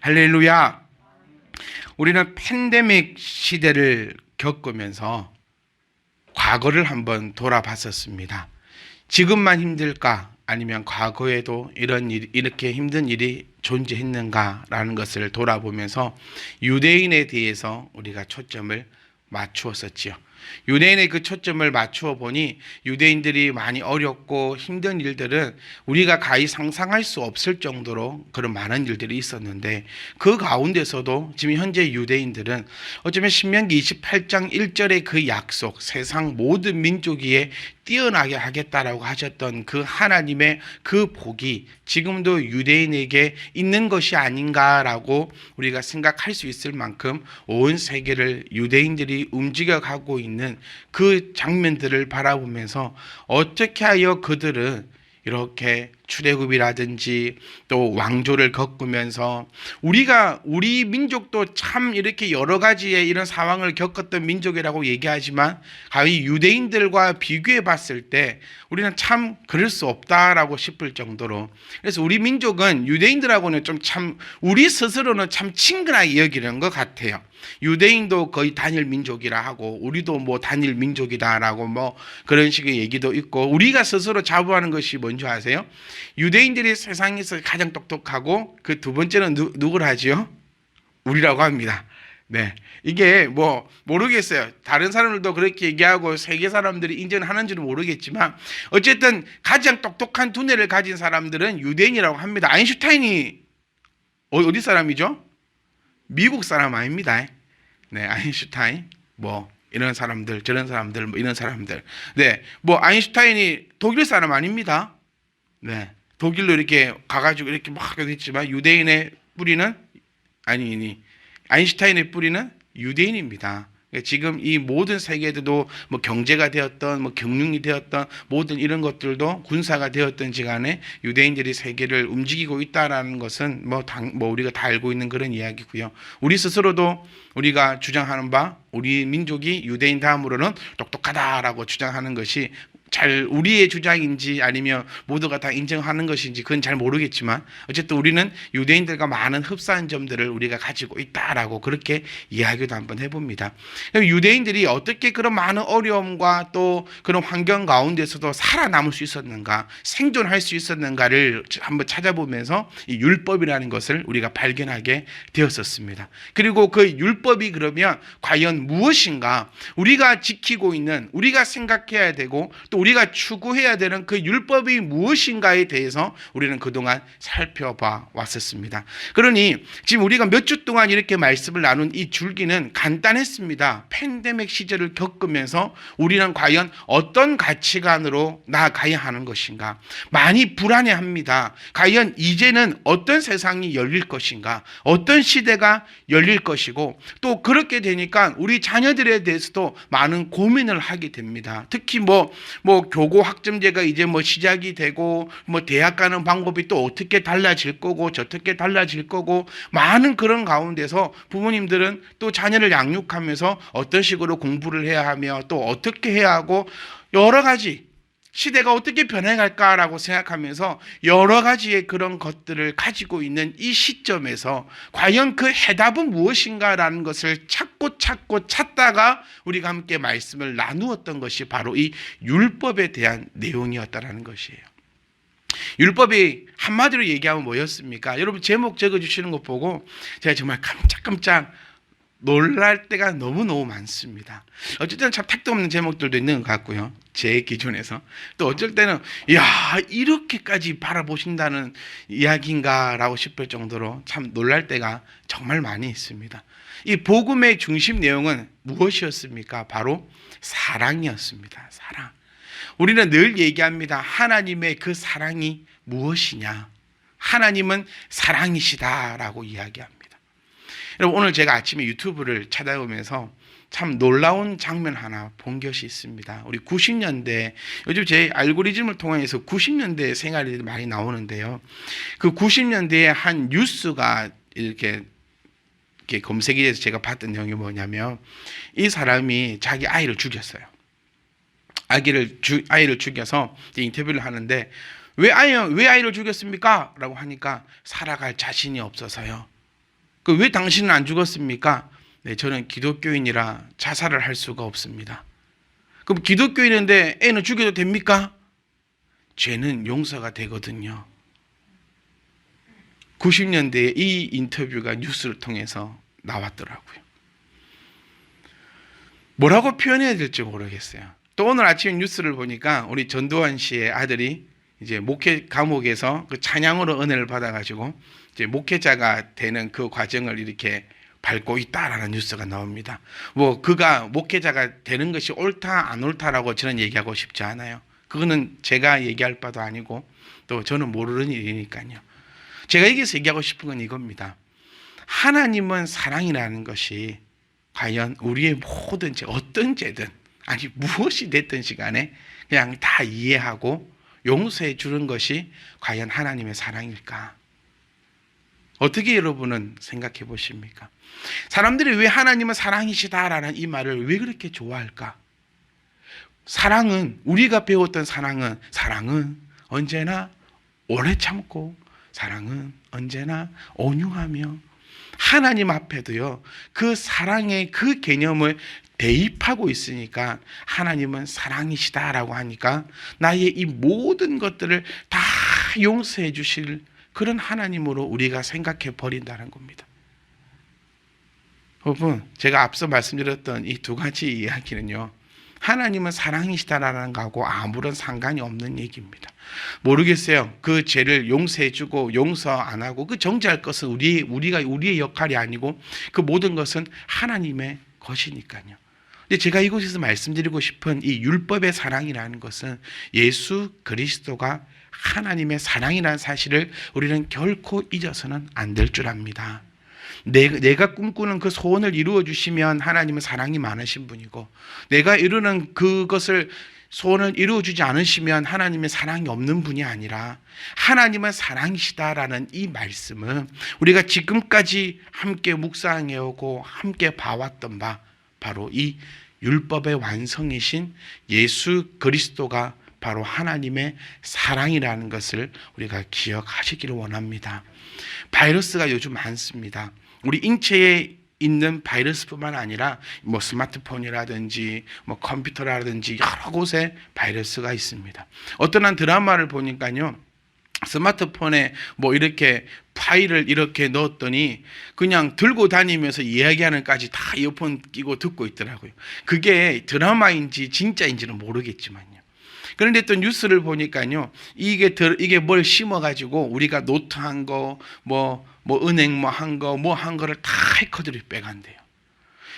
할렐루야. 우리는 팬데믹 시대를 겪으면서 과거를 한번 돌아봤었습니다. 지금만 힘들까? 아니면 과거에도 이렇게 힘든 일이 존재했는가라는 것을 돌아보면서 유대인에 대해서 우리가 초점을 맞추었었지요. 유대인의 그 초점을 맞추어 보니 유대인들이 많이 어렵고 힘든 일들은 우리가 가히 상상할 수 없을 정도로 그런 많은 일들이 있었는데, 그 가운데서도 지금 현재 유대인들은 어쩌면 신명기 28장 1절의 그 약속, 세상 모든 민족 위에 뛰어나게 하겠다라고 하셨던 그 하나님의 그 복이 지금도 유대인에게 있는 것이 아닌가라고 우리가 생각할 수 있을 만큼 온 세계를 유대인들이 움직여가고 있는 그 장면들을 바라보면서 어떻게 하여 그들은 이렇게 출애굽이라든지 또 왕조를 겪으면서 우리 민족도 참 이렇게 여러 가지의 이런 상황을 겪었던 민족이라고 얘기하지만 가히 유대인들과 비교해 봤을 때 우리는 참 그럴 수 없다라고 싶을 정도로, 그래서 우리 민족은 유대인들하고는 좀 참 우리 스스로는 참 친근하게 여기는 것 같아요. 유대인도 거의 단일 민족이라 하고 우리도 뭐 단일 민족이다라고 뭐 그런 식의 얘기도 있고, 우리가 스스로 자부하는 것이 뭔지 아세요? 유대인들이 세상에서 가장 똑똑하고 그 두 번째는 누구를 하지요? 우리라고 합니다. 네, 이게 뭐 모르겠어요. 다른 사람들도 그렇게 얘기하고 세계 사람들이 인정하는지는 모르겠지만 어쨌든 가장 똑똑한 두뇌를 가진 사람들은 유대인이라고 합니다. 아인슈타인이 어디 사람이죠? 미국 사람 아닙니다. 네, 아인슈타인 뭐 이런 사람들, 저런 사람들, 뭐 이런 사람들. 네, 뭐 아인슈타인이 독일 사람 아닙니다. 네, 독일로 이렇게 가가지고 이렇게 막 했지만 유대인의 뿌리는 아인슈타인의 뿌리는 유대인입니다. 지금 이 모든 세계도 뭐 경제가 되었던 뭐 경륜이 되었던 모든 이런 것들도 군사가 되었던지 간에 유대인들이 세계를 움직이고 있다라는 것은 뭐 우리가 다 알고 있는 그런 이야기고요. 우리 스스로도 우리가 주장하는 바 우리 민족이 유대인 다음으로는 똑똑하다라고 주장하는 것이 잘 우리의 주장인지 아니면 모두가 다 인정하는 것인지 그건 잘 모르겠지만 어쨌든 우리는 유대인들과 많은 흡사한 점들을 우리가 가지고 있다라고 그렇게 이야기도 한번 해봅니다. 유대인들이 어떻게 그런 많은 어려움과 또 그런 환경 가운데서도 살아남을 수 있었는가, 생존할 수 있었는가를 한번 찾아보면서 이 율법이라는 것을 우리가 발견하게 되었었습니다. 그리고 그 율법이 그러면 과연 무엇인가, 우리가 지키고 있는, 우리가 생각해야 되고 또 우리가 추구해야 되는 그 율법이 무엇인가에 대해서 우리는 그동안 살펴봐 왔었습니다. 그러니 지금 우리가 몇 주 동안 이렇게 말씀을 나눈 이 줄기는 간단했습니다. 팬데믹 시절을 겪으면서 우리는 과연 어떤 가치관으로 나아가야 하는 것인가, 많이 불안해합니다. 과연 이제는 어떤 세상이 열릴 것인가, 어떤 시대가 열릴 것이고, 또 그렇게 되니까 우리 자녀들에 대해서도 많은 고민을 하게 됩니다. 특히 뭐 교고 학점제가 이제 뭐 시작이 되고 뭐 대학 가는 방법이 또 어떻게 달라질 거고 저떻게 달라질 거고, 많은 그런 가운데서 부모님들은 또 자녀를 양육하면서 어떤 식으로 공부를 해야 하며 또 어떻게 해야 하고, 여러 가지 시대가 어떻게 변해갈까라고 생각하면서 여러 가지의 그런 것들을 가지고 있는 이 시점에서 과연 그 해답은 무엇인가라는 것을 찾다가 우리가 함께 말씀을 나누었던 것이 바로 이 율법에 대한 내용이었다라는 것이에요. 율법이 한마디로 얘기하면 뭐였습니까? 여러분 제목 적어주시는 것 보고 제가 정말 깜짝깜짝 놀랄 때가 너무너무 많습니다. 어쨌든 참 택도 없는 제목들도 있는 것 같고요, 제 기준에서. 또 어쩔 때는 이렇게까지 바라보신다는 이야기인가라고 싶을 정도로 참 놀랄 때가 정말 많이 있습니다. 이 복음의 중심 내용은 무엇이었습니까? 바로 사랑이었습니다. 사랑. 우리는 늘 얘기합니다. 하나님의 그 사랑이 무엇이냐? 하나님은 사랑이시다라고 이야기합니다. 여러분, 오늘 제가 아침에 유튜브를 찾아보면서 참 놀라운 장면 하나 본 것이 있습니다. 우리 90년대, 요즘 제 알고리즘을 통해서 90년대 생활이 많이 나오는데요. 그 90년대에 한 뉴스가 이렇게 검색이 돼서 제가 봤던 내용이 뭐냐면, 이 사람이 자기 아이를 죽였어요. 아이를 죽여서 인터뷰를 하는데, 왜 아이를 죽였습니까? 라고 하니까 살아갈 자신이 없어서요. 그 왜 당신은 안 죽었습니까? 네, 저는 기독교인이라 자살을 할 수가 없습니다. 그럼 기독교인인데 애는 죽여도 됩니까? 죄는 용서가 되거든요. 90년대에 이 인터뷰가 뉴스를 통해서 나왔더라고요. 뭐라고 표현해야 될지 모르겠어요. 또 오늘 아침 뉴스를 보니까 우리 전도환 씨의 아들이 이제 목회 감옥에서 그 찬양으로 은혜를 받아가지고 이제 목회자가 되는 그 과정을 이렇게 밟고 있다라는 뉴스가 나옵니다. 뭐 그가 목회자가 되는 것이 옳다 안 옳다라고 저는 얘기하고 싶지 않아요. 그거는 제가 얘기할 바도 아니고 또 저는 모르는 일이니까요. 제가 여기서 얘기하고 싶은 건 이겁니다. 하나님은 사랑이라는 것이 과연 우리의 모든 죄, 어떤 죄든 아니 무엇이 됐든 시간에 그냥 다 이해하고 용서해 주는 것이 과연 하나님의 사랑일까? 어떻게 여러분은 생각해 보십니까? 사람들이 왜 하나님은 사랑이시다라는 이 말을 왜 그렇게 좋아할까? 사랑은 우리가 배웠던 사랑은 언제나 오래 참고 사랑은 언제나 온유하며 하나님 앞에도요 그 사랑의 그 개념을 대입하고 있으니까 하나님은 사랑이시다라고 하니까 나의 이 모든 것들을 다 용서해 주실 그런 하나님으로 우리가 생각해 버린다는 겁니다. 여러분, 제가 앞서 말씀드렸던 이 두 가지 이야기는요, 하나님은 사랑이시다라는 거하고 아무런 상관이 없는 얘기입니다. 모르겠어요. 그 죄를 용서해주고 용서 안 하고 그 정죄할 것은 우리의 역할이 아니고 그 모든 것은 하나님의 것이니까요. 근데 제가 이곳에서 말씀드리고 싶은 이 율법의 사랑이라는 것은 예수 그리스도가 하나님의 사랑이라는 사실을 우리는 결코 잊어서는 안 될 줄 압니다. 내가 꿈꾸는 그 소원을 이루어 주시면 하나님은 사랑이 많으신 분이고 내가 이루는 그것을 소원을 이루어 주지 않으시면 하나님의 사랑이 없는 분이 아니라 하나님은 사랑이시다라는 이 말씀은 우리가 지금까지 함께 묵상해 오고 함께 봐왔던 바 바로 이 율법의 완성이신 예수 그리스도가 바로 하나님의 사랑이라는 것을 우리가 기억하시기를 원합니다. 바이러스가 요즘 많습니다. 우리 인체에 있는 바이러스뿐만 아니라 뭐 스마트폰이라든지 뭐 컴퓨터라든지 여러 곳에 바이러스가 있습니다. 어떤 한 드라마를 보니까요. 스마트폰에 뭐 이렇게 파일을 이렇게 넣었더니 그냥 들고 다니면서 이야기하는까지 다 이어폰 끼고 듣고 있더라고요. 그게 드라마인지 진짜인지는 모르겠지만요. 그런데 또 뉴스를 보니까요, 이게 뭘 심어가지고 우리가 노트한 거, 뭐 은행 한 거를 다 해커들이 빼간대요.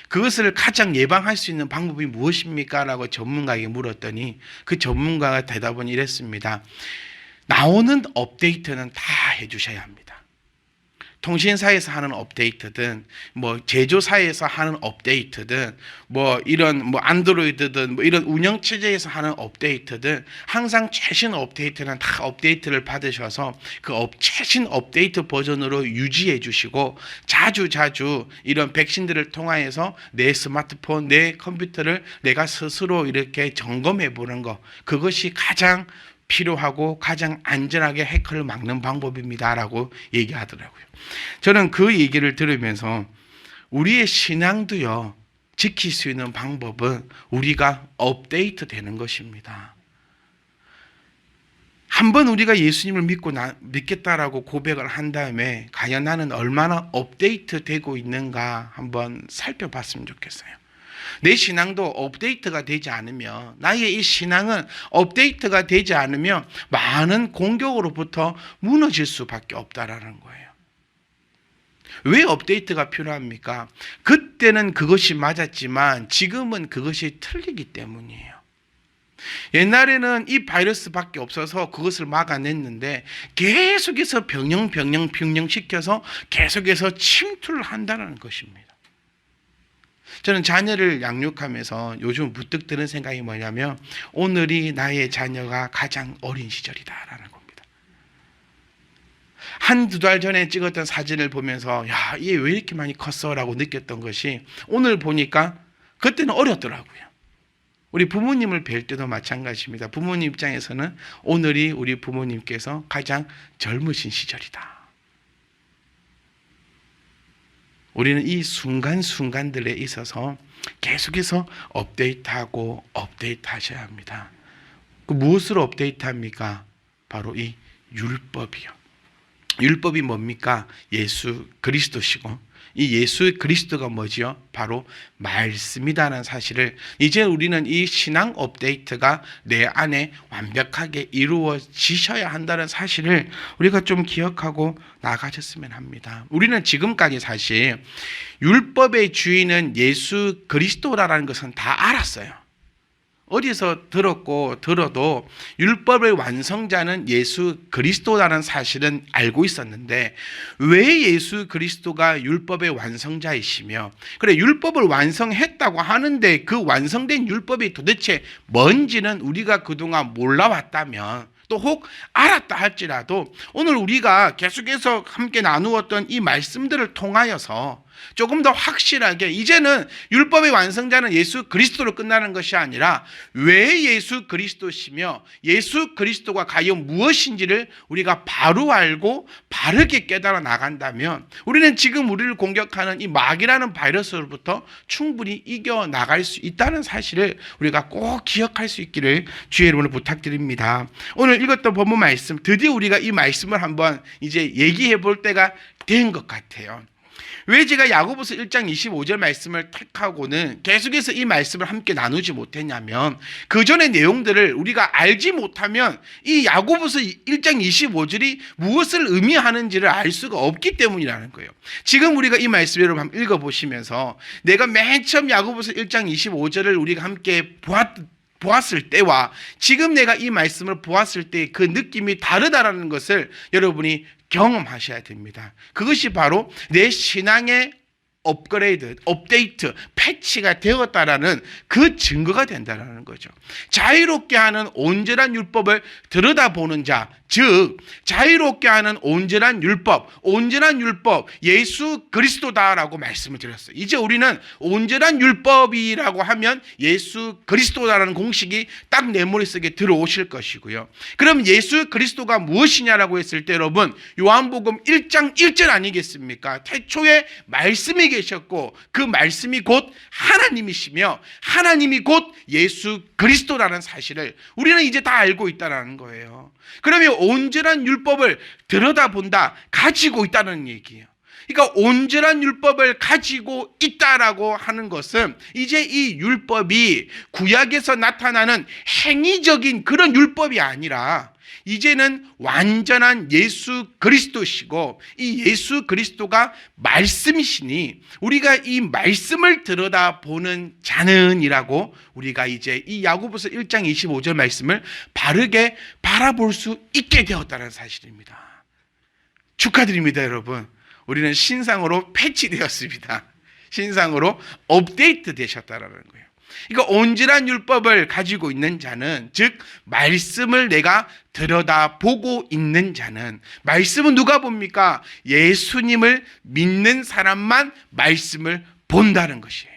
그것을 가장 예방할 수 있는 방법이 무엇입니까? 라고 전문가에게 물었더니 그 전문가가 대답은 이랬습니다. 나오는 업데이트는 다 해주셔야 합니다. 통신사에서 하는 업데이트든 뭐 제조사에서 하는 업데이트든 뭐 이런 뭐 안드로이드든 뭐 이런 운영체제에서 하는 업데이트든 항상 최신 업데이트는 다 업데이트를 받으셔서 그 최신 업데이트 버전으로 유지해 주시고 자주 이런 백신들을 통하여서 내 스마트폰, 내 컴퓨터를 내가 스스로 이렇게 점검해 보는 거, 그것이 가장 필요하고 가장 안전하게 해커를 막는 방법입니다라고 얘기하더라고요. 저는 그 얘기를 들으면서 우리의 신앙도요, 지킬 수 있는 방법은 우리가 업데이트 되는 것입니다. 한번 우리가 예수님을 믿겠다라고 고백을 한 다음에 과연 나는 얼마나 업데이트 되고 있는가 한번 살펴봤으면 좋겠어요. 내 신앙도 업데이트가 되지 않으면, 나의 이 신앙은 업데이트가 되지 않으면 많은 공격으로부터 무너질 수밖에 없다라는 거예요. 왜 업데이트가 필요합니까? 그때는 그것이 맞았지만 지금은 그것이 틀리기 때문이에요. 옛날에는 이 바이러스밖에 없어서 그것을 막아냈는데 계속해서 병영시켜서 계속해서 침투를 한다는 것입니다. 저는 자녀를 양육하면서 요즘 문득 드는 생각이 뭐냐면 오늘이 나의 자녀가 가장 어린 시절이다라는 겁니다. 한두 달 전에 찍었던 사진을 보면서 야, 얘 왜 이렇게 많이 컸어? 라고 느꼈던 것이 오늘 보니까 그때는 어렸더라고요. 우리 부모님을 뵐 때도 마찬가지입니다. 부모님 입장에서는 오늘이 우리 부모님께서 가장 젊으신 시절이다. 우리는 이 순간순간들에 있어서 계속해서 업데이트하고 업데이트하셔야 합니다. 무엇으로 업데이트합니까? 바로 이 율법이요. 율법이 뭡니까? 예수 그리스도시고, 이 예수 그리스도가 뭐지요? 바로 말씀이다라는 사실을, 이제 우리는 이 신앙 업데이트가 내 안에 완벽하게 이루어지셔야 한다는 사실을 우리가 좀 기억하고 나가셨으면 합니다. 우리는 지금까지 사실 율법의 주인은 예수 그리스도라는 것은 다 알았어요. 어디서 들어도 율법의 완성자는 예수 그리스도라는 사실은 알고 있었는데, 왜 예수 그리스도가 율법의 완성자이시며, 그래 율법을 완성했다고 하는데 그 완성된 율법이 도대체 뭔지는 우리가 그동안 몰라왔다면, 또 혹 알았다 할지라도 오늘 우리가 계속해서 함께 나누었던 이 말씀들을 통하여서 조금 더 확실하게, 이제는 율법의 완성자는 예수 그리스도로 끝나는 것이 아니라 왜 예수 그리스도시며 예수 그리스도가 과연 무엇인지를 우리가 바로 알고 바르게 깨달아 나간다면, 우리는 지금 우리를 공격하는 이 마귀라는 바이러스로부터 충분히 이겨나갈 수 있다는 사실을 우리가 꼭 기억할 수 있기를 주의 이름으로 부탁드립니다. 오늘 읽었던 본문 말씀, 드디어 우리가 이 말씀을 한번 이제 얘기해 볼 때가 된 것 같아요. 왜 제가 야고보서 1장 25절 말씀을 택하고는 계속해서 이 말씀을 함께 나누지 못했냐면, 그 전의 내용들을 우리가 알지 못하면 이 야고보서 1장 25절이 무엇을 의미하는지를 알 수가 없기 때문이라는 거예요. 지금 우리가 이 말씀 여러분 한번 읽어보시면서, 내가 맨 처음 야고보서 1장 25절을 우리가 함께 보았을 때와 지금 내가 이 말씀을 보았을 때 그 느낌이 다르다라는 것을 여러분이 경험하셔야 됩니다. 그것이 바로 내 신앙의 업그레이드, 업데이트, 패치가 되었다라는 그 증거가 된다는 거죠. 자유롭게 하는 온전한 율법을 들여다보는 자, 즉 자유롭게 하는 온전한 율법 예수 그리스도다라고 말씀을 드렸어요. 이제 우리는 온전한 율법이라고 하면 예수 그리스도다라는 공식이 딱 내 머릿속에 들어오실 것이고요. 그럼 예수 그리스도가 무엇이냐라고 했을 때 여러분, 요한복음 1장 1절 아니겠습니까? 태초에 말씀이 계셨고 그 말씀이 곧 하나님이시며 하나님이 곧 예수 그리스도라는 사실을 우리는 이제 다 알고 있다는 거예요. 그러면 온전한 율법을 들여다본다, 가지고 있다는 얘기예요. 그러니까 온전한 율법을 가지고 있다라고 하는 것은 이제 이 율법이 구약에서 나타나는 행위적인 그런 율법이 아니라 이제는 완전한 예수 그리스도시고, 이 예수 그리스도가 말씀이시니 우리가 이 말씀을 들여다보는 자는이라고 우리가 이제 이 야고보서 1장 25절 말씀을 바르게 바라볼 수 있게 되었다는 사실입니다. 축하드립니다, 여러분. 우리는 신상으로 패치되었습니다. 신상으로 업데이트 되셨다라는 거예요. 그러니까 온전한 율법을 가지고 있는 자는, 즉 말씀을 내가 들여다보고 있는 자는, 말씀은 누가 봅니까? 예수님을 믿는 사람만 말씀을 본다는 것이에요.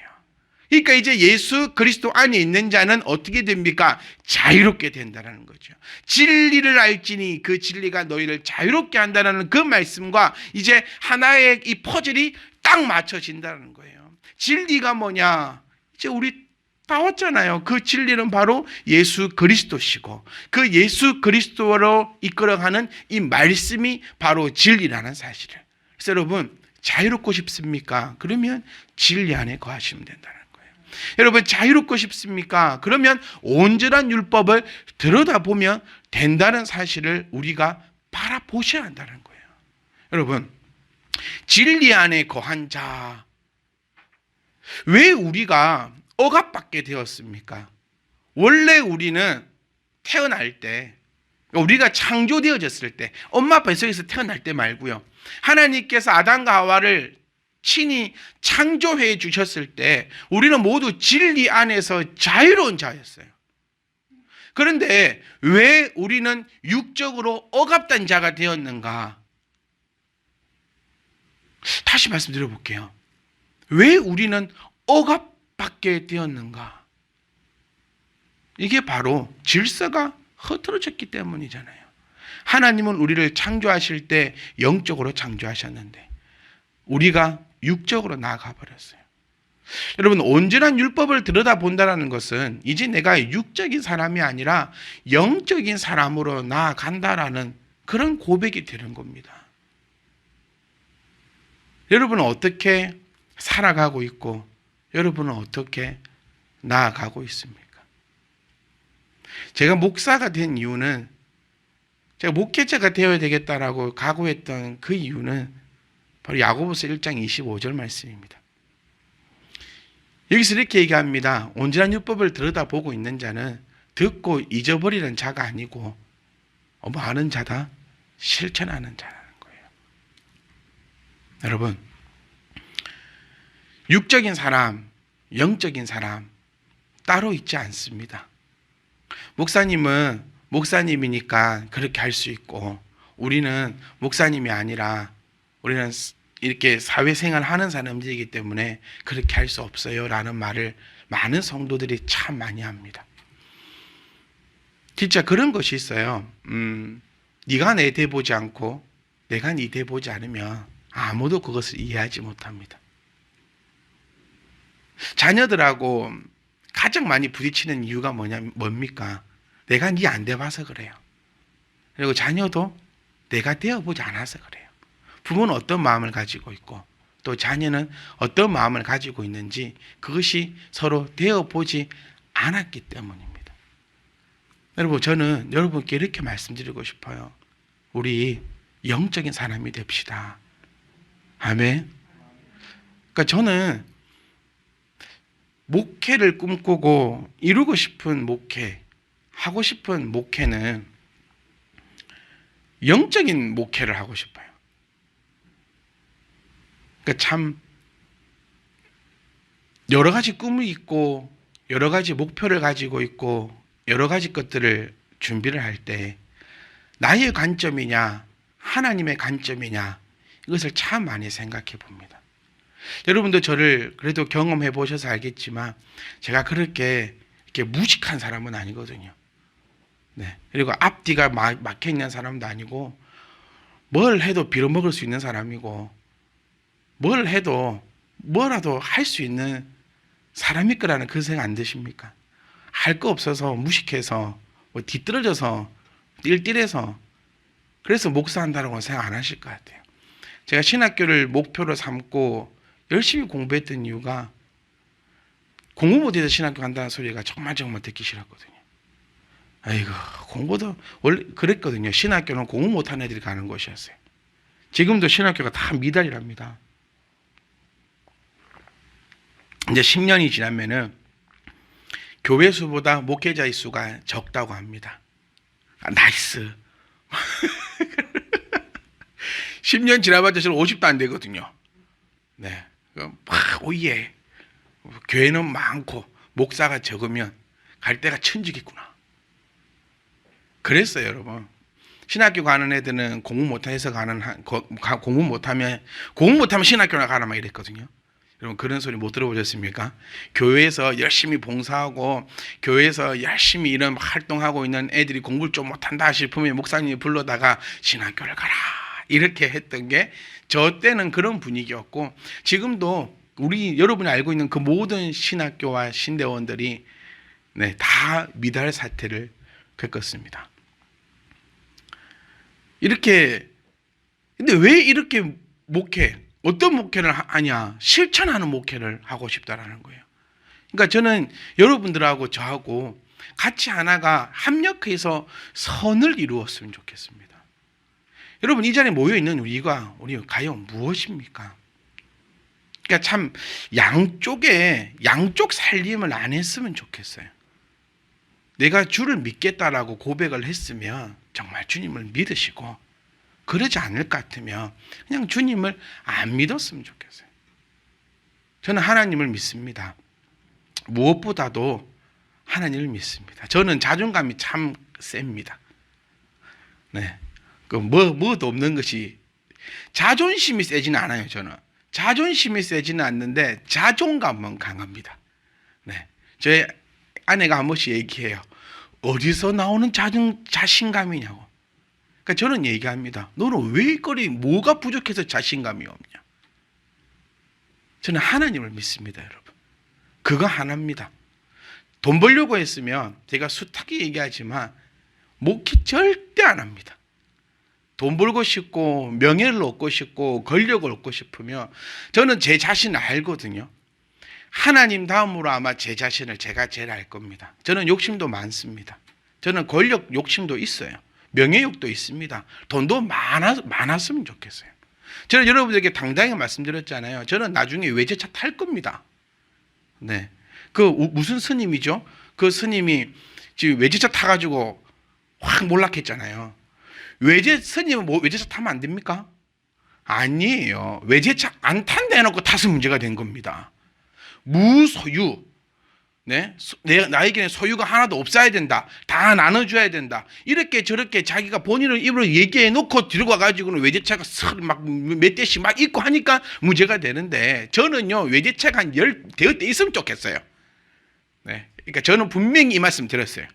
그러니까 이제 예수 그리스도 안에 있는 자는 어떻게 됩니까? 자유롭게 된다는 거죠. 진리를 알지니 그 진리가 너희를 자유롭게 한다는 그 말씀과 이제 하나의 이 퍼즐이 딱 맞춰진다는 거예요. 진리가 뭐냐? 이제 우리 나왔잖아요. 그 진리는 바로 예수 그리스도시고, 그 예수 그리스도로 이끌어가는 이 말씀이 바로 진리라는 사실을. 그래서 여러분, 자유롭고 싶습니까? 그러면 진리 안에 거하시면 된다는 거예요. 여러분, 자유롭고 싶습니까? 그러면 온전한 율법을 들여다보면 된다는 사실을 우리가 바라보셔야 한다는 거예요. 여러분, 진리 안에 거한 자, 왜 우리가 억압받게 되었습니까? 원래 우리는 태어날 때, 우리가 창조되어졌을 때, 엄마 뱃속에서 태어날 때 말고요, 하나님께서 아담과 하와를 친히 창조해 주셨을 때 우리는 모두 진리 안에서 자유로운 자였어요. 그런데 왜 우리는 육적으로 억압된 자가 되었는가? 다시 말씀드려볼게요. 왜 우리는 억압받게 되었는가? 이게 바로 질서가 흐트러졌기 때문이잖아요. 하나님은 우리를 창조하실 때 영적으로 창조하셨는데 우리가 육적으로 나아가 버렸어요. 여러분, 온전한 율법을 들여다본다는 것은 이제 내가 육적인 사람이 아니라 영적인 사람으로 나아간다라는 그런 고백이 되는 겁니다. 여러분은 어떻게 살아가고 있고 여러분은 어떻게 나아가고 있습니까? 제가 목사가 된 이유는, 제가 목회자가 되어야 되겠다라고 각오했던 그 이유는 바로 야고보서 1장 25절 말씀입니다. 여기서 이렇게 얘기합니다. 온전한 율법을 들여다보고 있는 자는 듣고 잊어버리는 자가 아니고 뭐 아는 자다? 실천하는 자라는 거예요. 여러분, 육적인 사람, 영적인 사람 따로 있지 않습니다. 목사님은 목사님이니까 그렇게 할 수 있고, 우리는 목사님이 아니라 우리는 이렇게 사회생활 하는 사람들이기 때문에 그렇게 할 수 없어요 라는 말을 많은 성도들이 참 많이 합니다. 진짜 그런 것이 있어요. 네가 내 대보지 않고 내가 네 대보지 않으면 아무도 그것을 이해하지 못합니다. 자녀들하고 가장 많이 부딪히는 이유가 뭡니까? 내가 네 안 돼봐서 그래요. 그리고 자녀도 내가 되어보지 않아서 그래요. 부모는 어떤 마음을 가지고 있고 또 자녀는 어떤 마음을 가지고 있는지 그것이 서로 되어보지 않았기 때문입니다. 여러분, 저는 여러분께 이렇게 말씀드리고 싶어요. 우리 영적인 사람이 됩시다. 아멘. 그러니까 저는 목회를 꿈꾸고 이루고 싶은 목회, 하고 싶은 목회는 영적인 목회를 하고 싶어요. 그러니까 참 여러 가지 꿈이 있고 여러 가지 목표를 가지고 있고 여러 가지 것들을 준비를 할 때 나의 관점이냐 하나님의 관점이냐 이것을 참 많이 생각해 봅니다. 여러분도 저를 그래도 경험해 보셔서 알겠지만 제가 그렇게 이렇게 무식한 사람은 아니거든요. 네. 그리고 앞뒤가 막혀 있는 사람도 아니고 뭘 해도 빌어먹을 수 있는 사람이고 뭘 해도 뭐라도 할 수 있는 사람일 거라는 그 생각 안 드십니까? 할 거 없어서 무식해서 뭐 뒤떨어져서 띨띨해서 그래서 목사한다라고 생각 안 하실 것 같아요. 제가 신학교를 목표로 삼고 열심히 공부했던 이유가 공부 못해서 신학교 간다는 소리가 정말 듣기 싫었거든요. 아이고, 공부도 원래 그랬거든요. 신학교는 공부 못하는 애들이 가는 곳이었어요. 지금도 신학교가 다 미달이랍니다. 이제 10년이 지나면은 교회 수보다 목회자의 수가 적다고 합니다. 나이스. 10년 지나봤자 지금 50도 안 되거든요. 네. 오예. 교회는 많고 목사가 적으면 갈 데가 천지겠구나. 그랬어요, 여러분. 신학교 가는 애들은 공부 못해서 공부 못하면 신학교나 가라 막 이랬거든요. 여러분, 그런 소리 못 들어보셨습니까? 교회에서 열심히 봉사하고 교회에서 열심히 이런 활동하고 있는 애들이 공부를 좀 못한다 싶으면 목사님이 불러다가 신학교를 가라 이렇게 했던 게 저 때는 그런 분위기였고, 지금도 여러분이 알고 있는 그 모든 신학교와 신대원들이 다 미달 사태를 겪었습니다. 이렇게, 근데 왜 이렇게 어떤 목회를 하냐? 실천하는 목회를 하고 싶다라는 거예요. 그러니까 저는 여러분들하고 저하고 같이 하나가 합력해서 선을 이루었으면 좋겠습니다. 여러분, 이 자리에 모여있는 우리 과연 무엇입니까? 그러니까 참 양쪽 살림을 안 했으면 좋겠어요. 내가 주를 믿겠다라고 고백을 했으면 정말 주님을 믿으시고, 그러지 않을 것 같으면 그냥 주님을 안 믿었으면 좋겠어요. 저는 하나님을 믿습니다. 무엇보다도 하나님을 믿습니다. 저는 자존감이 참 셉니다. 네. 뭐도 없는 것이, 자존심이 세지는 않아요, 저는. 자존심이 세지는 않는데 자존감은 강합니다. 네. 저희 아내가 한 번씩 얘기해요. 어디서 나오는 자신감이냐고. 그러니까 저는 얘기합니다. 너는 왜 뭐가 부족해서 자신감이 없냐? 저는 하나님을 믿습니다, 여러분. 그거 하나입니다. 돈 벌려고 했으면 제가 숱하게 얘기하지만 목회 절대 안 합니다. 돈 벌고 싶고 명예를 얻고 싶고 권력을 얻고 싶으면 저는 제 자신을 알거든요. 하나님 다음으로 아마 제 자신을 제가 제일 알 겁니다. 저는 욕심도 많습니다. 저는 권력 욕심도 있어요. 명예욕도 있습니다. 돈도 많았으면 좋겠어요. 저는 여러분에게 당당히 말씀드렸잖아요. 저는 나중에 외제차 탈 겁니다. 네. 그 무슨 스님이죠? 그 스님이 지금 외제차 타가지고 확 몰락했잖아요. 스님은 뭐 외제차 타면 안 됩니까? 아니에요. 외제차 안 탄다 해놓고 타서 문제가 된 겁니다. 무소유. 네? 나에게는 소유가 하나도 없어야 된다. 다 나눠줘야 된다. 이렇게 저렇게 자기가 본인을 입으로 얘기해 놓고 들고 와가지고는 외제차가 막 몇 대씩 막 있고 하니까 문제가 되는데, 저는요, 외제차가 한 10대 있으면 좋겠어요. 네. 그러니까 저는 분명히 이 말씀 드렸어요.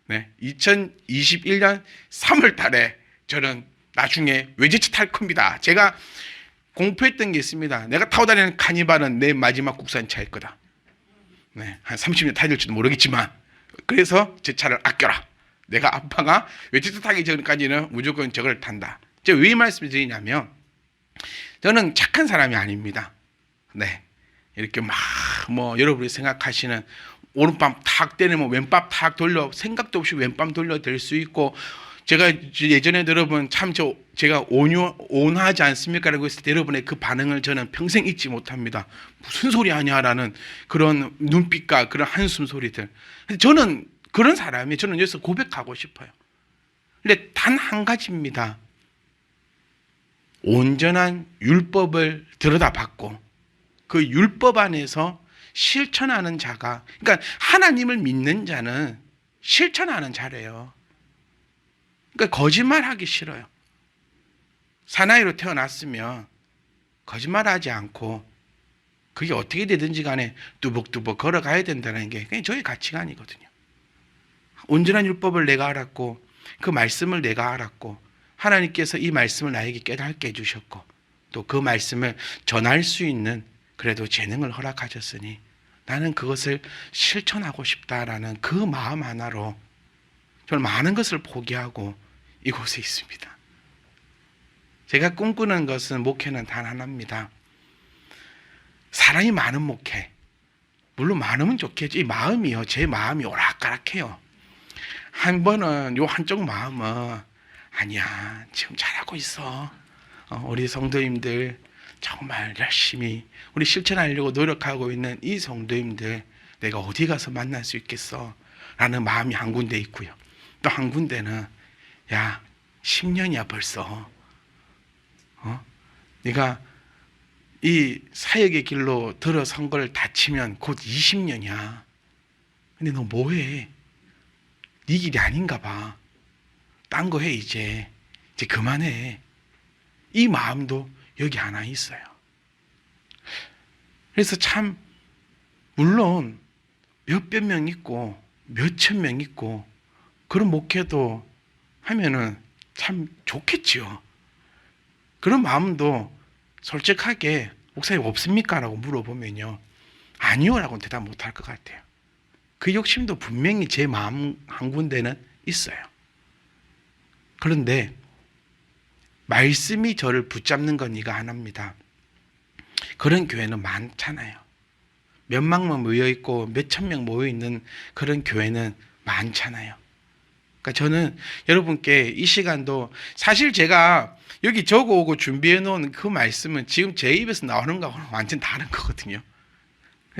네. 2021년 3월 달에 저는 나중에 외제차 탈 겁니다. 제가 공포했던 게 있습니다. 내가 타고 다니는 카니발은 내 마지막 국산차일 거다. 네, 한 30년 타야 될지도 모르겠지만, 그래서 제 차를 아껴라. 내가 아빠가 외제차 타기 전까지는 무조건 저걸 탄다. 제가 왜 이 말씀을 드리냐면, 저는 착한 사람이 아닙니다. 네, 이렇게 막 여러분이 생각하시는 오른밤 탁 때리면 왼밤 탁 돌려, 생각도 없이 왼밤 돌려 될 수 있고, 제가 예전에 여러분 참 제가 온화하지 않습니까? 라고 했을 때 여러분의 그 반응을 저는 평생 잊지 못합니다. 무슨 소리 하냐라는 그런 눈빛과 그런 한숨 소리들. 저는 그런 사람이, 저는 여기서 고백하고 싶어요. 근데 단 한 가지입니다. 온전한 율법을 들여다봤고 그 율법 안에서 실천하는 자가, 그러니까 하나님을 믿는 자는 실천하는 자래요. 그러니까 거짓말하기 싫어요. 사나이로 태어났으면 거짓말하지 않고 그게 어떻게 되든지 간에 뚜벅뚜벅 걸어가야 된다는 게 그냥 저의 가치관이거든요. 온전한 율법을 내가 알았고 그 말씀을 내가 알았고 하나님께서 이 말씀을 나에게 깨닫게 해주셨고 또 그 말씀을 전할 수 있는 그래도 재능을 허락하셨으니 나는 그것을 실천하고 싶다라는 그 마음 하나로 저는 많은 것을 포기하고 이곳에 있습니다. 제가 꿈꾸는 것은, 목회는 단 하나입니다. 사람이 많은 목회. 물론 많으면 좋겠지. 이 마음이요, 제 마음이 오락가락해요. 한 번은 요 한쪽 마음은 아니야, 지금 잘하고 있어. 우리 성도님들 정말 열심히 우리 실천하려고 노력하고 있는 이 성도님들 내가 어디 가서 만날 수 있겠어? 라는 마음이 한 군데 있고요. 또 한 군데는 야 10년이야 벌써. 네가 이 사역의 길로 들어선 걸 다치면 곧 20년이야. 근데 너 뭐해? 네 길이 아닌가 봐. 딴 거 해 이제 그만해. 이 마음도 여기 하나 있어요. 그래서 참 물론 몇백 명 있고 몇천 명 있고 그런 목회도 하면은 참 좋겠지요. 그런 마음도 솔직하게 목사님 없습니까? 라고 물어보면요, 아니요 라고 대답 못할 것 같아요. 그 욕심도 분명히 제 마음 한 군데는 있어요. 그런데 말씀이 저를 붙잡는 건 이거 하나입니다. 그런 교회는 많잖아요. 몇만 명 모여있고 몇천 명 모여있는 그런 교회는 많잖아요. 그러니까 저는 여러분께 이 시간도 사실 제가 여기 적어오고 준비해 놓은 그 말씀은 지금 제 입에서 나오는 거하고는 완전 다른 거거든요.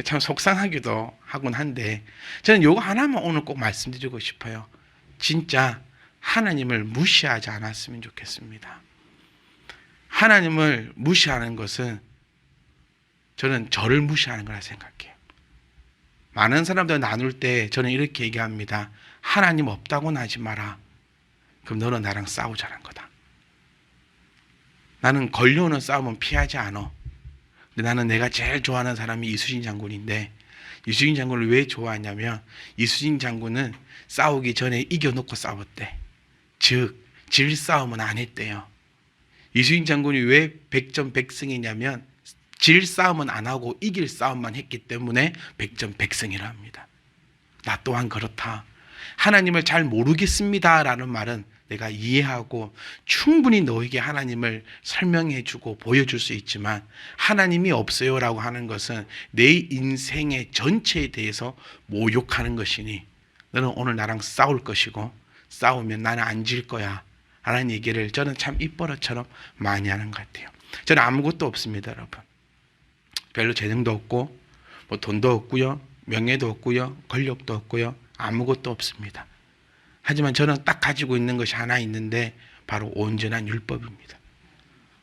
참 속상하기도 하곤 한데 저는 요거 하나만 오늘 꼭 말씀드리고 싶어요. 진짜 하나님을 무시하지 않았으면 좋겠습니다. 하나님을 무시하는 것은 저는 저를 무시하는 거라 생각해요. 많은 사람들 나눌 때 저는 이렇게 얘기합니다. 하나님 없다고는 하지 마라. 그럼 너는 나랑 싸우자는 거다. 나는 걸려오는 싸움은 피하지 않아. 근데 나는 내가 제일 좋아하는 사람이 이수진 장군인데 이수진 장군을 왜 좋아하냐면 이수진 장군은 싸우기 전에 이겨놓고 싸웠대. 즉 질 싸움은 안 했대요. 이수진 장군이 왜 백전 백승이냐면 질 싸움은 안 하고 이길 싸움만 했기 때문에 백전백승이라 합니다. 나 또한 그렇다. 하나님을 잘 모르겠습니다라는 말은 내가 이해하고 충분히 너에게 하나님을 설명해 주고 보여줄 수 있지만 하나님이 없어요라고 하는 것은 내 인생의 전체에 대해서 모욕하는 것이니 너는 오늘 나랑 싸울 것이고 싸우면 나는 안 질 거야 라는 얘기를 저는 참 입버릇처럼 많이 하는 것 같아요. 저는 아무것도 없습니다, 여러분. 별로 재능도 없고 뭐 돈도 없고요, 명예도 없고요, 권력도 없고요, 아무것도 없습니다. 하지만 저는 딱 가지고 있는 것이 하나 있는데 바로 온전한 율법입니다.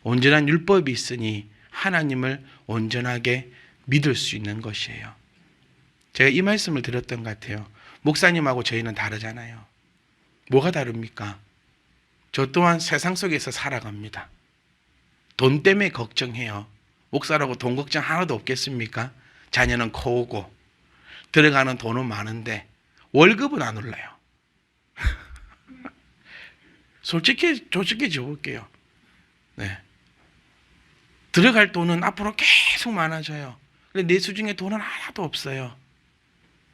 온전한 율법이 있으니 하나님을 온전하게 믿을 수 있는 것이에요. 제가 이 말씀을 드렸던 것 같아요. 목사님하고 저희는 다르잖아요. 뭐가 다릅니까? 저 또한 세상 속에서 살아갑니다. 돈 때문에 걱정해요. 목사라고 돈 걱정 하나도 없겠습니까? 자녀는 커오고 들어가는 돈은 많은데 월급은 안 올라요. 솔직해져 볼게요. 네. 들어갈 돈은 앞으로 계속 많아져요. 근데 내 수중에 돈은 하나도 없어요.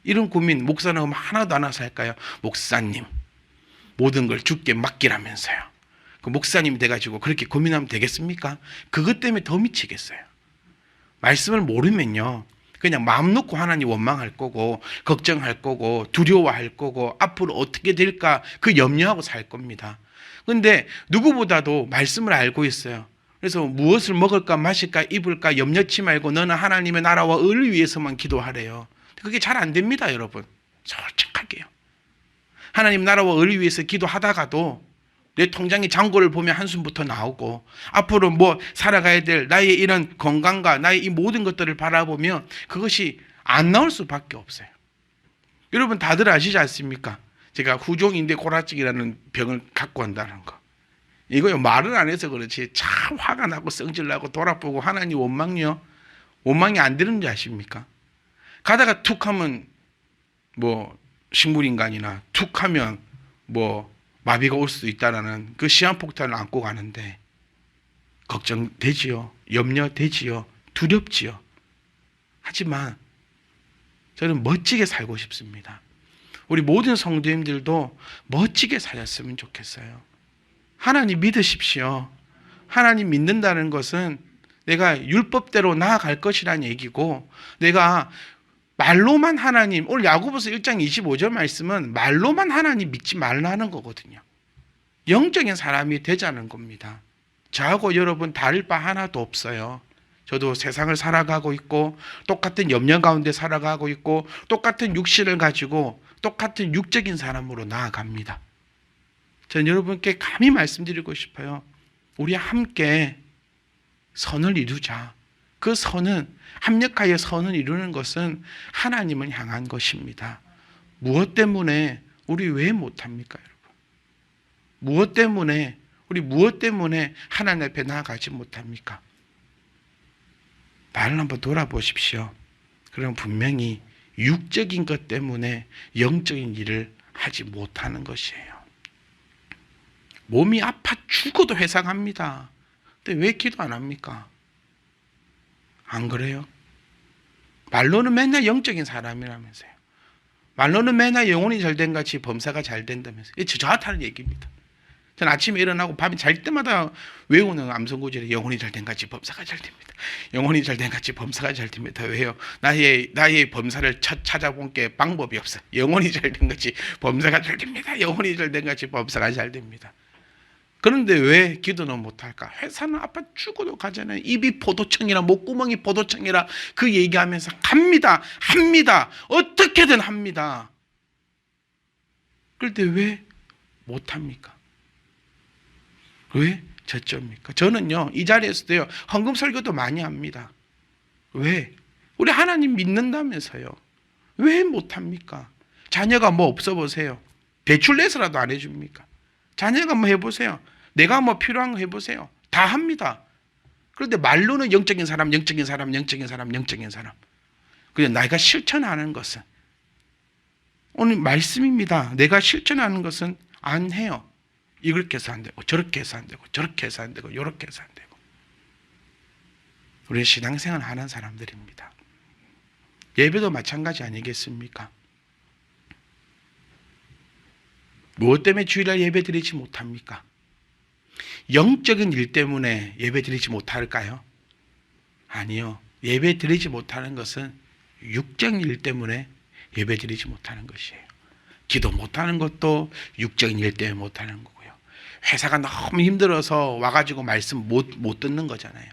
이런 고민 목사는 하나도 안 와서 할까요? 목사님 모든 걸 주께 맡기라면서요. 그 목사님이 돼가지고 그렇게 고민하면 되겠습니까? 그것 때문에 더 미치겠어요. 말씀을 모르면요 그냥 마음 놓고 하나님 원망할 거고 걱정할 거고 두려워할 거고 앞으로 어떻게 될까 그 염려하고 살 겁니다. 근데 누구보다도 말씀을 알고 있어요. 그래서 무엇을 먹을까 마실까 입을까 염려치 말고 너는 하나님의 나라와 의를 위해서만 기도하래요. 그게 잘 안 됩니다, 여러분. 솔직하게요. 하나님 나라와 의를 위해서 기도하다가도 내 통장의 잔고를 보면 한숨부터 나오고 앞으로 뭐 살아가야 될 나의 이런 건강과 나의 이 모든 것들을 바라보면 그것이 안 나올 수밖에 없어요. 여러분 다들 아시지 않습니까? 제가 후종인대 고라증이라는 병을 갖고 한다는 거. 이거요 말을 안 해서 그렇지 참 화가 나고 성질나고 돌아보고 하나님 원망이 안 되는 줄 아십니까? 가다가 툭 하면 뭐 식물인간이나 툭 하면 뭐 마비가 올 수도 있다라는 그 시한폭탄을 안고 가는데 걱정되지요. 염려되지요. 두렵지요. 하지만 저는 멋지게 살고 싶습니다. 우리 모든 성도님들도 멋지게 살았으면 좋겠어요. 하나님 믿으십시오. 하나님 믿는다는 것은 내가 율법대로 나아갈 것이라는 얘기고 내가 말로만 하나님, 오늘 야고보서 1장 25절 말씀은 말로만 하나님 믿지 말라는 거거든요. 영적인 사람이 되자는 겁니다. 저하고 여러분 다를 바 하나도 없어요. 저도 세상을 살아가고 있고 똑같은 염려 가운데 살아가고 있고 똑같은 육신을 가지고 똑같은 육적인 사람으로 나아갑니다. 저는 여러분께 감히 말씀드리고 싶어요. 우리 함께 선을 이루자. 그 선은 합력하여 선을 이루는 것은 하나님을 향한 것입니다. 무엇 때문에 우리 왜 못합니까, 여러분? 무엇 때문에 하나님 앞에 나아가지 못합니까? 나를 한번 돌아보십시오. 그럼 분명히 육적인 것 때문에 영적인 일을 하지 못하는 것이에요. 몸이 아파 죽어도 회상합니다. 근데 왜 기도 안 합니까? 안 그래요? 말로는 맨날 영적인 사람이라면서요. 말로는 맨날 영혼이 잘된 같이 범사가 잘 된다면서요. 이게 저한테 하는 얘기입니다. 전 아침에 일어나고 밤에 잘 때마다 외우는 암송구절에 영혼이 잘된 같이 범사가 잘 됩니다. 영혼이 잘된 같이 범사가 잘 됩니다. 왜요? 나의 범사를 찾아본 게 방법이 없어요. 영혼이 잘된 같이 범사가 잘 됩니다. 영혼이 잘된 같이 범사가 잘 됩니다. 그런데 왜 기도는 못할까? 회사는 아파 죽어도 가잖아요. 입이 포도청이라 목구멍이 포도청이라 그 얘기하면서 합니다. 어떻게든 합니다. 그런데 왜 못합니까? 왜 저점입니까? 저는요 이 자리에서도요 헌금 설교도 많이 합니다. 왜? 우리 하나님 믿는다면서요. 왜 못합니까? 자녀가 뭐 없어 보세요. 대출 내서라도 안 해줍니까? 자녀가 뭐 해보세요. 내가 뭐 필요한 거 해보세요. 다 합니다. 그런데 말로는 영적인 사람. 그런데 내가 실천하는 것은 오늘 말씀입니다. 내가 실천하는 것은 안 해요. 이렇게 해서 안 되고 저렇게 해서 안 되고 저렇게 해서 안 되고 이렇게 해서 안 되고 우리 신앙생활 하는 사람들입니다. 예배도 마찬가지 아니겠습니까? 무엇 때문에 주일날 예배 드리지 못합니까? 영적인 일 때문에 예배 드리지 못할까요? 아니요. 예배 드리지 못하는 것은 육적인 일 때문에 예배 드리지 못하는 것이에요. 기도 못하는 것도 육적인 일 때문에 못하는 거고요. 회사가 너무 힘들어서 와가지고 말씀 못 듣는 거잖아요.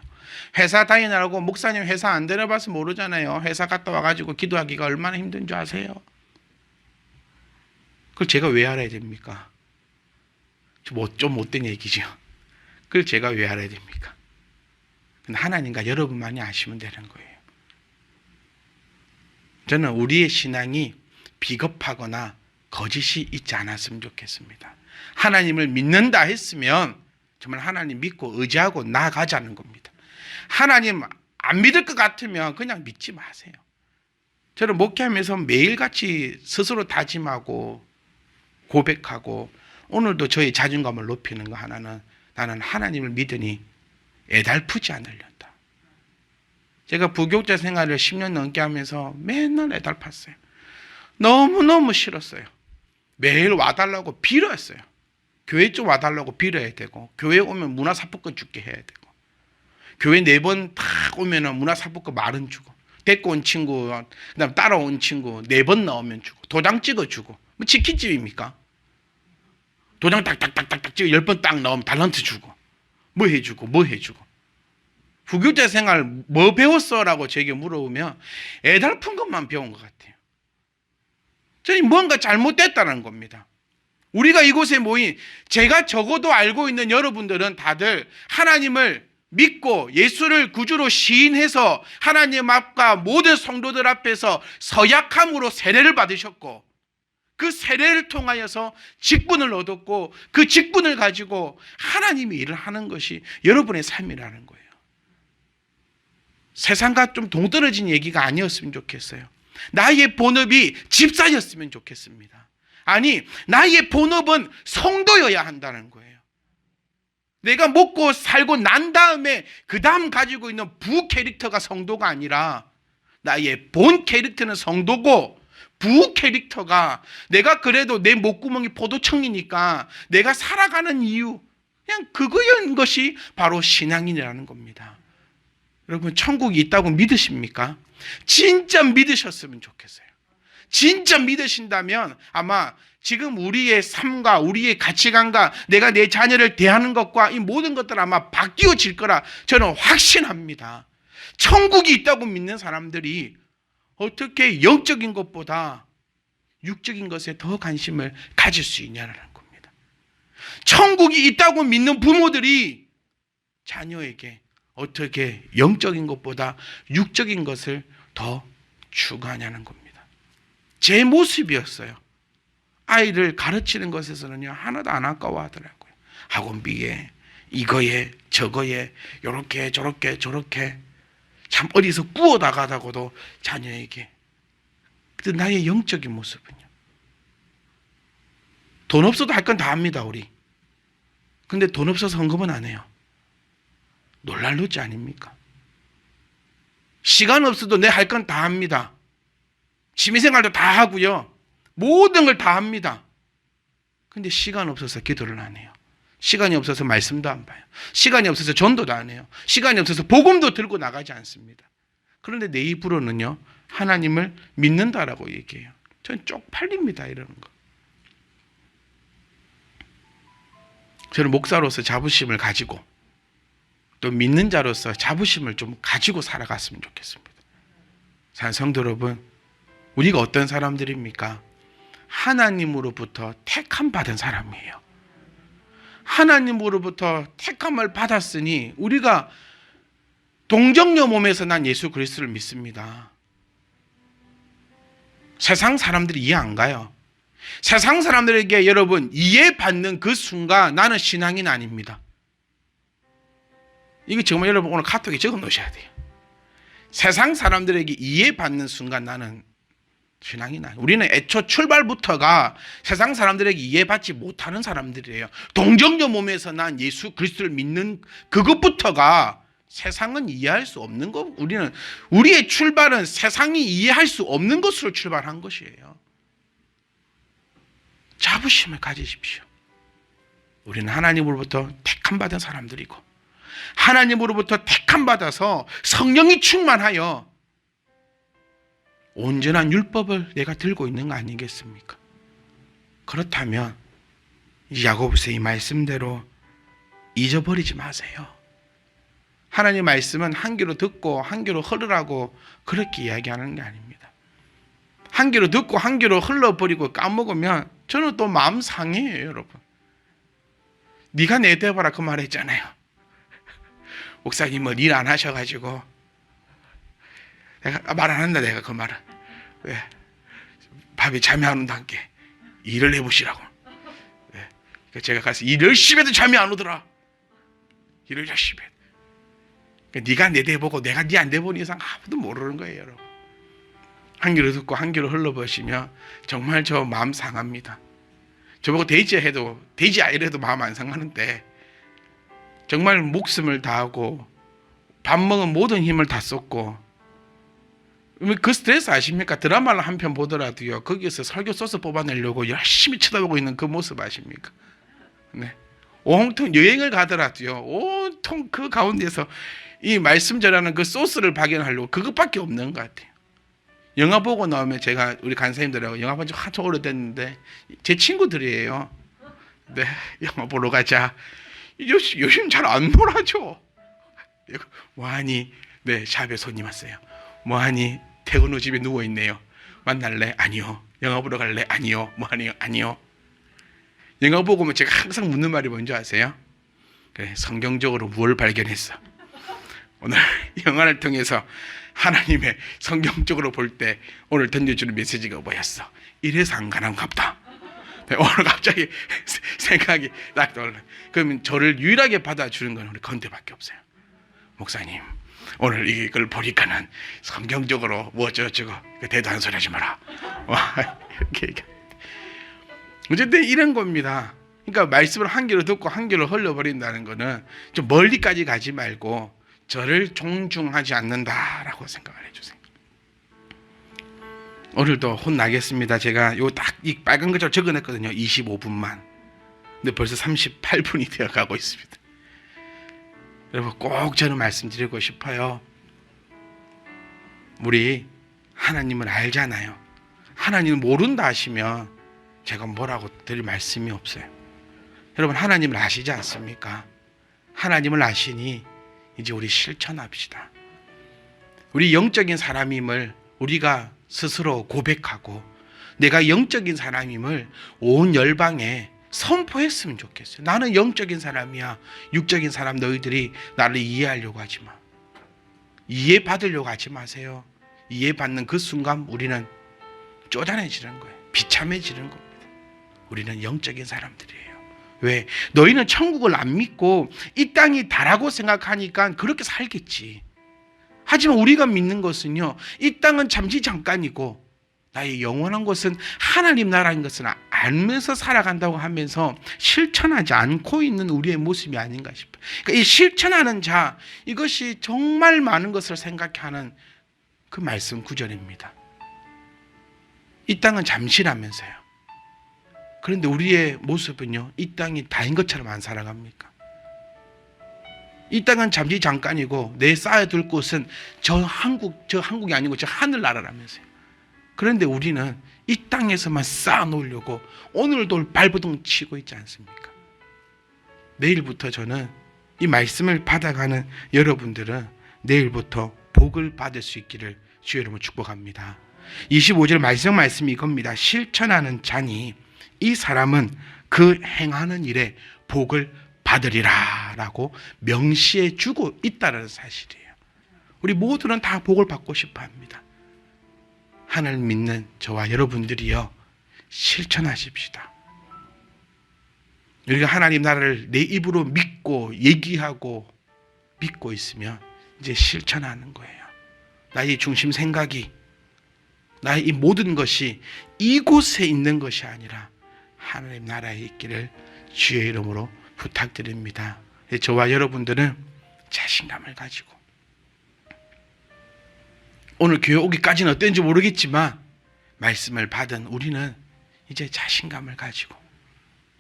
회사 다니느라고 목사님 회사 안 다녀봐서 모르잖아요. 회사 갔다 와가지고 기도하기가 얼마나 힘든 줄 아세요? 그걸 제가 왜 알아야 됩니까? 좀 못된 얘기죠. 그걸 제가 왜 알아야 됩니까? 하나님과 여러분만이 아시면 되는 거예요. 저는 우리의 신앙이 비겁하거나 거짓이 있지 않았으면 좋겠습니다. 하나님을 믿는다 했으면 정말 하나님 믿고 의지하고 나아가자는 겁니다. 하나님 안 믿을 것 같으면 그냥 믿지 마세요. 저는 목회하면서 매일같이 스스로 다짐하고 고백하고 오늘도 저의 자존감을 높이는 거 하나는 나는 하나님을 믿으니 애달프지 않으련다. 제가 부교육자 생활을 10년 넘게 하면서 맨날 애달팠어요. 너무너무 싫었어요. 매일 와달라고 빌었어요. 교회 좀 와달라고 빌어야 되고 교회 오면 문화사법권 죽게 해야 되고 교회 4번 딱 오면 문화사법권 말은 주고 데리고 온 친구 그다음 따라온 친구 4번 나오면 주고 도장 찍어주고 뭐 치킨집입니까? 도장 딱딱딱딱딱 찍어 10번 딱 나오면 달란트 주고 뭐 해주고 뭐 해주고 부교육자 생활 뭐 배웠어? 라고 제게 물어보면 애달픈 것만 배운 것 같아요. 저는 뭔가 잘못됐다는 겁니다. 우리가 이곳에 모인 제가 적어도 알고 있는 여러분들은 다들 하나님을 믿고 예수를 구주로 시인해서 하나님 앞과 모든 성도들 앞에서 서약함으로 세례를 받으셨고 그 세례를 통하여서 직분을 얻었고 그 직분을 가지고 하나님이 일을 하는 것이 여러분의 삶이라는 거예요. 세상과 좀 동떨어진 얘기가 아니었으면 좋겠어요. 나의 본업이 집사였으면 좋겠습니다. 아니, 나의 본업은 성도여야 한다는 거예요. 내가 먹고 살고 난 다음에 그 다음 가지고 있는 부 캐릭터가 성도가 아니라 나의 본 캐릭터는 성도고 부 캐릭터가 내가 그래도 내 목구멍이 포도청이니까 내가 살아가는 이유 그냥 그거인 것이 바로 신앙이라는 겁니다. 여러분 천국이 있다고 믿으십니까? 진짜 믿으셨으면 좋겠어요. 진짜 믿으신다면 아마 지금 우리의 삶과 우리의 가치관과 내가 내 자녀를 대하는 것과 이 모든 것들 아마 바뀌어질 거라 저는 확신합니다. 천국이 있다고 믿는 사람들이 어떻게 영적인 것보다 육적인 것에 더 관심을 가질 수 있냐는 겁니다. 천국이 있다고 믿는 부모들이 자녀에게 어떻게 영적인 것보다 육적인 것을 더 추구하냐는 겁니다. 제 모습이었어요. 아이를 가르치는 것에서는요 하나도 안 아까워하더라고요. 학원비에 이거에 저거에 요렇게 저렇게 저렇게 참 어디서 구워나가다고도 자녀에게. 근데 나의 영적인 모습은요. 돈 없어도 할 건 다 합니다 우리. 근데 돈 없어서 헌금은 안 해요. 놀랄 노지 아닙니까? 시간 없어도 내 할 건 다 합니다. 취미생활도 다 하고요. 모든 걸 다 합니다. 근데 시간 없어서 기도를 안 해요. 시간이 없어서 말씀도 안 봐요. 시간이 없어서 전도도 안 해요. 시간이 없어서 복음도 들고 나가지 않습니다. 그런데 내 입으로는요 하나님을 믿는다라고 얘기해요. 저는 쪽팔립니다 이러는 거. 저는 목사로서 자부심을 가지고 또 믿는 자로서 자부심을 좀 가지고 살아갔으면 좋겠습니다. 성도 여러분, 우리가 어떤 사람들입니까? 하나님으로부터 택함 받은 사람이에요. 하나님으로부터 택함을 받았으니 우리가 동정녀 몸에서 난 예수 그리스도를 믿습니다. 세상 사람들이 이해 안 가요. 세상 사람들에게 여러분 이해받는 그 순간 나는 신앙인 아닙니다. 이게 정말 여러분 오늘 카톡에 적어 놓으셔야 돼요. 세상 사람들에게 이해받는 순간 나는 신앙인 아니에요. 우리는 애초 출발부터가 세상 사람들에게 이해받지 못하는 사람들이에요. 동정녀 몸에서 난 예수 그리스도를 믿는 그것부터가 세상은 이해할 수 없는 것, 우리의 출발은 세상이 이해할 수 없는 것으로 출발한 것이에요. 자부심을 가지십시오. 우리는 하나님으로부터 택함 받은 사람들이고, 하나님으로부터 택함 받아서 성령이 충만하여 온전한 율법을 내가 들고 있는 거 아니겠습니까? 그렇다면 야고보서 이 말씀대로 잊어버리지 마세요. 하나님 말씀은 한 귀로 듣고 한 귀로 흘으라고 그렇게 이야기하는 게 아닙니다. 한 귀로 듣고 한 귀로 흘러버리고 까먹으면 저는 또 마음 상해요, 여러분. 네가 내 대봐라 그 말 했잖아요. 목사님은 일 안 하셔가지고 내가 말 안 한다. 내가 그 말은 왜? 밥에 잠이 안 온다는 게 일을 해보시라고. 왜? 제가 가서 일 열심히 해도 잠이 안 오더라. 일을 열심히 해. 네가 내 대보고 내가 네 안 대보는 이상 아무도 모르는 거예요, 여러분. 한 귀로 듣고 한 귀로 흘러버시면 정말 저 마음 상합니다. 저보고 돼지해도 돼지 아이래도 마음 안 상하는데 정말 목숨을 다하고 밥 먹은 모든 힘을 다 쏟고, 그 스트레스 아십니까? 드라마를 한 편 보더라도요, 거기에서 설교 소스 뽑아내려고 열심히 쳐다보고 있는 그 모습 아십니까? 네. 온통 여행을 가더라도요, 온통 그 가운데서 이 말씀 전하는 그 소스를 발견하려고 그것밖에 없는 것 같아요. 영화 보고 나오면, 제가 우리 간사님들하고 영화 본 지 한참 오래됐는데 제 친구들이에요. 네, 영화 보러 가자. 요즘 잘 안 놀아줘. 뭐하니? 네, 샵에 손님 왔어요. 뭐하니? 퇴근 후 집에 누워있네요. 만날래? 아니요. 영화 보러 갈래? 아니요. 뭐하니? 아니요. 영화 보고 오면 제가 항상 묻는 말이 뭔지 아세요? 그래, 성경적으로 뭘 발견했어? 오늘 영화를 통해서 하나님의 성경적으로 볼 때 오늘 던져주는 메시지가 뭐였어? 이래서 안 가난갑다. 네, 오늘 갑자기 생각이 딱 떠올라. 그러면 저를 유일하게 받아주는 건 우리 건대밖에 없어요. 목사님, 오늘 이걸 보니까는 성경적으로 뭐 어쩌고 대단한 소리 하지 마라. 이렇게 얘기합니다. 어쨌든 이런 겁니다. 그러니까 말씀을 한 귀로 듣고 한 귀로 흘려버린다는 거는 좀 멀리까지 가지 말고 저를 존중하지 않는다라고 생각을 해주세요. 오늘도 혼나겠습니다. 제가 요 딱 이 빨간 글자로 적어냈거든요. 25분만. 근데 벌써 38분이 되어 가고 있습니다. 여러분, 꼭 저는 말씀드리고 싶어요. 우리 하나님을 알잖아요. 하나님을 모른다 하시면 제가 뭐라고 드릴 말씀이 없어요. 여러분, 하나님을 아시지 않습니까? 하나님을 아시니 이제 우리 실천합시다. 우리 영적인 사람임을 우리가 스스로 고백하고 내가 영적인 사람임을 온 열방에 선포했으면 좋겠어요. 나는 영적인 사람이야. 육적인 사람 너희들이 나를 이해하려고 하지 마. 이해받으려고 하지 마세요. 이해받는 그 순간 우리는 쪼잔해지는 거예요. 비참해지는 겁니다. 우리는 영적인 사람들이에요. 왜? 너희는 천국을 안 믿고 이 땅이 다라고 생각하니까 그렇게 살겠지. 하지만 우리가 믿는 것은요, 이 땅은 잠시 잠깐이고 나의 영원한 것은 하나님 나라인 것은 알면서 살아간다고 하면서 실천하지 않고 있는 우리의 모습이 아닌가 싶어요. 그러니까 이 실천하는 자, 이것이 정말 많은 것을 생각하는 그 말씀 구절입니다. 이 땅은 잠시라면서요. 그런데 우리의 모습은요, 이 땅이 다인 것처럼 안 살아갑니까? 이 땅은 잠시 잠깐이고 내 쌓아둘 곳은 저 한국이 아니고 저 하늘나라라면서요. 그런데 우리는 이 땅에서만 쌓아놓으려고 오늘도 발버둥 치고 있지 않습니까? 내일부터 저는 이 말씀을 받아가는 여러분들은 내일부터 복을 받을 수 있기를 주의 이름으로 축복합니다. 25절 말씀이 이겁니다. 실천하는 자니 이 사람은 그 행하는 일에 복을 받으리라 라고 명시해 주고 있다는 사실이에요. 우리 모두는 다 복을 받고 싶어 합니다. 하나님 믿는 저와 여러분들이요, 실천하십시다. 우리가 하나님 나라를 내 입으로 믿고 얘기하고 믿고 있으면 이제 실천하는 거예요. 나의 중심 생각이, 나의 이 모든 것이 이곳에 있는 것이 아니라 하나님 나라에 있기를 주의 이름으로 부탁드립니다. 저와 여러분들은 자신 자신감을 가지고 오늘 교회 오기까지는 어땠는지 모르겠지만 말씀을 받은 우리는 이제 자신감을 가지고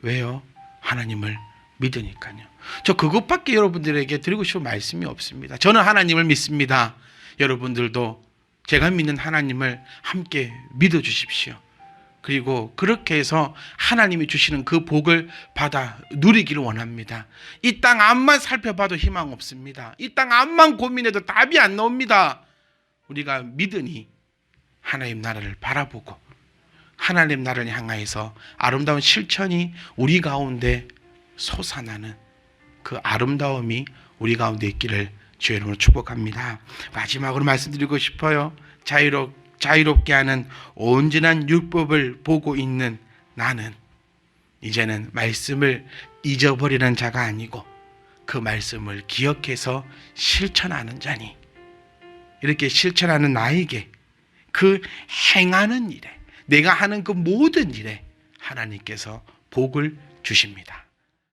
왜요? 하나님을 믿으니까요. 저 그것밖에 여러분들에게 드리고 싶은 말씀이 없습니다. 저는 하나님을 믿습니다. 여러분들도 제가 믿는 하나님을 함께 믿어주십시오. 그리고 그렇게 해서 하나님이 주시는 그 복을 받아 누리기를 원합니다. 이 땅 앞만 살펴봐도 희망 없습니다. 이 땅 앞만 고민해도 답이 안 나옵니다. 우리가 믿으니 하나님 나라를 바라보고 하나님 나라를 향하여서 아름다운 실천이 우리 가운데 솟아나는 그 아름다움이 우리 가운데 있기를 주의 이름으로 축복합니다. 마지막으로 말씀드리고 싶어요. 자유롭게 하는 온전한 율법을 보고 있는 나는 이제는 말씀을 잊어버리는 자가 아니고 그 말씀을 기억해서 실천하는 자니 이렇게 실천하는 나에게 그 행하는 일에 내가 하는 그 모든 일에 하나님께서 복을 주십니다.